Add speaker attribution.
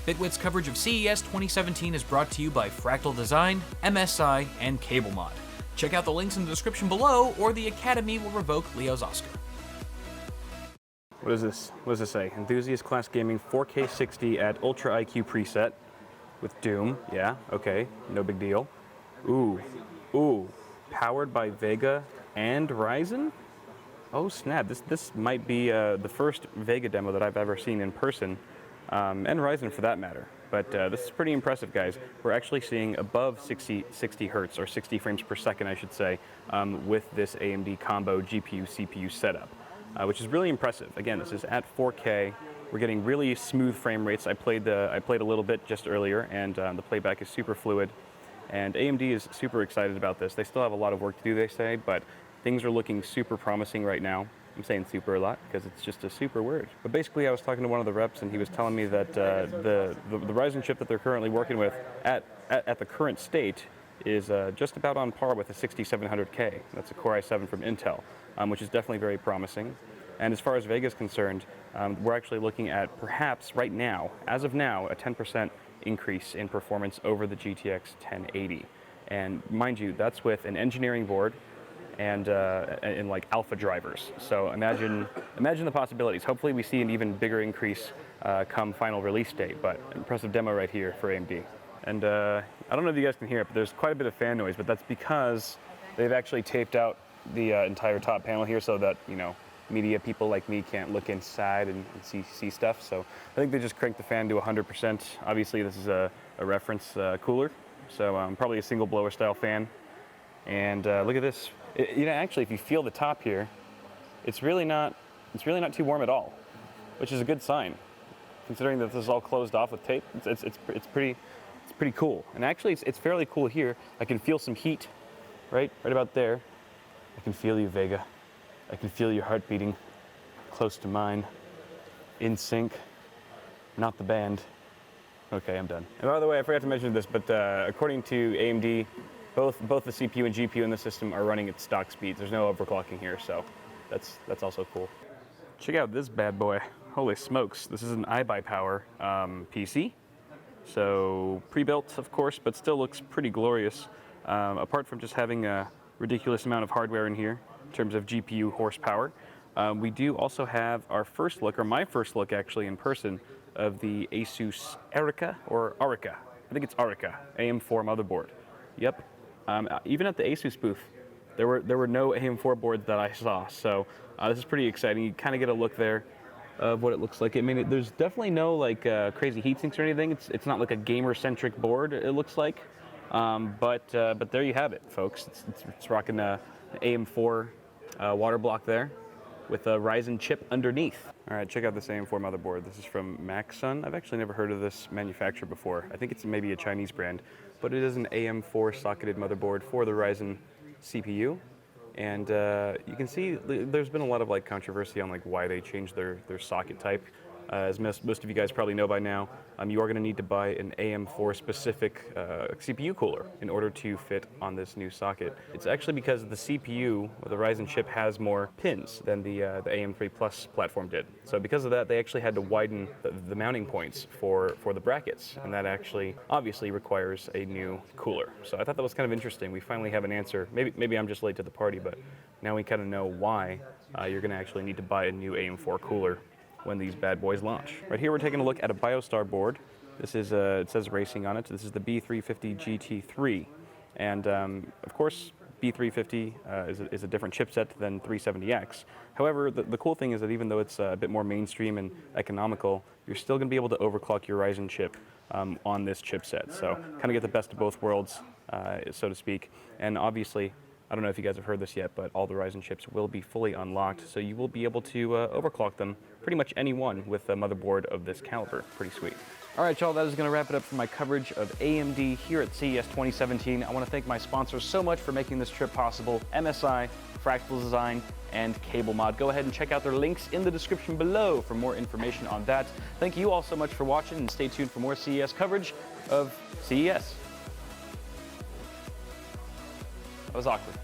Speaker 1: Bitwit's coverage of CES 2017 is brought to you by Fractal Design, MSI, and CableMod. Check out the links in the description below, or the Academy will revoke Leo's Oscar.
Speaker 2: What is this? What does this say? Enthusiast Class Gaming 4K 60 at Ultra IQ preset with Doom. Yeah, okay, no big deal. Ooh, powered by Vega and Ryzen? Oh snap, this might be the first Vega demo that I've ever seen in person, and Ryzen for that matter. But this is pretty impressive, guys. We're actually seeing above 60 hertz, or 60 frames per second, I should say, with this AMD combo GPU-CPU setup. Which is really impressive. Again, this is at 4K. We're getting really smooth frame rates. I played a little bit just earlier, and the playback is super fluid. And AMD is super excited about this. They still have a lot of work to do, they say, but things are looking super promising right now. I'm saying super a lot because it's just a super word. But basically, I was talking to one of the reps, and he was telling me that the Ryzen chip that they're currently working with at the current state is just about on par with a 6700K. That's a Core i7 from Intel, which is definitely very promising. And as far as Vega is concerned, we're actually looking at perhaps right now, as of now, a 10% increase in performance over the GTX 1080. And mind you, that's with an engineering board and like alpha drivers. So imagine the possibilities. Hopefully we see an even bigger increase come final release date, but impressive demo right here for AMD. And I don't know if you guys can hear it, but there's quite a bit of fan noise, but that's because they've actually taped out the entire top panel here so that, you know, media people like me can't look inside and see stuff. So I think they just cranked the fan to 100%. Obviously this is a reference cooler, so probably a single blower style fan. And look at this. You know, actually, if you feel the top here, it's really not too warm at all, which is a good sign, considering that this is all closed off with tape. It's pretty cool. And actually, it's fairly cool here. I can feel some heat, right about there. I can feel you, Vega. I can feel your heart beating close to mine, in sync, not the band. Okay, I'm done. And by the way, I forgot to mention this, but according to AMD, both the CPU and GPU in the system are running at stock speeds. There's no overclocking here, so that's also cool. Check out this bad boy. Holy smokes, this is an iBuyPower PC. So pre-built, of course, but still looks pretty glorious. Apart from just having a ridiculous amount of hardware in here in terms of GPU horsepower, we do also have our first look, or my first look actually in person, of the Asus Arica, or Arica. I think it's Arica AM4 motherboard. Yep. Even at the Asus booth, there were no AM4 boards that I saw. So this is pretty exciting. You kind of get a look there of what it looks like. I mean, there's definitely no like crazy heat sinks or anything. It's not like a gamer-centric board, it looks like. But there you have it, folks. It's rocking a AM4 water block there with a Ryzen chip underneath. All right, check out this AM4 motherboard. This is from Maxsun. I've actually never heard of this manufacturer before. I think it's maybe a Chinese brand, but it is an AM4 socketed motherboard for the Ryzen CPU. And you can see there's been a lot of like controversy on like why they changed their socket type. As most of you guys probably know by now, you are going to need to buy an AM4 specific CPU cooler in order to fit on this new socket. It's actually because the CPU, or the Ryzen chip, has more pins than the AM3 Plus platform did. So because of that, they actually had to widen the mounting points for the brackets, and that actually obviously requires a new cooler. So I thought that was kind of interesting. We finally have an answer. Maybe I'm just late to the party, but now we kind of know why you're going to actually need to buy a new AM4 cooler when these bad boys launch. Right here we're taking a look at a BioStar board. This is, it says racing on it. This is the B350 GT3. And of course, B350 is a different chipset than 370X. However, the cool thing is that even though it's a bit more mainstream and economical, you're still gonna be able to overclock your Ryzen chip on this chipset. So kind of get the best of both worlds, so to speak. And obviously, I don't know if you guys have heard this yet, but all the Ryzen chips will be fully unlocked, so you will be able to overclock them, pretty much any one with a motherboard of this caliber. Pretty sweet. All right, y'all, that is going to wrap it up for my coverage of AMD here at CES 2017. I want to thank my sponsors so much for making this trip possible: MSI, Fractal Design, and CableMod. Go ahead and check out their links in the description below for more information on that. Thank you all so much for watching, and stay tuned for more CES coverage of CES. That was awkward.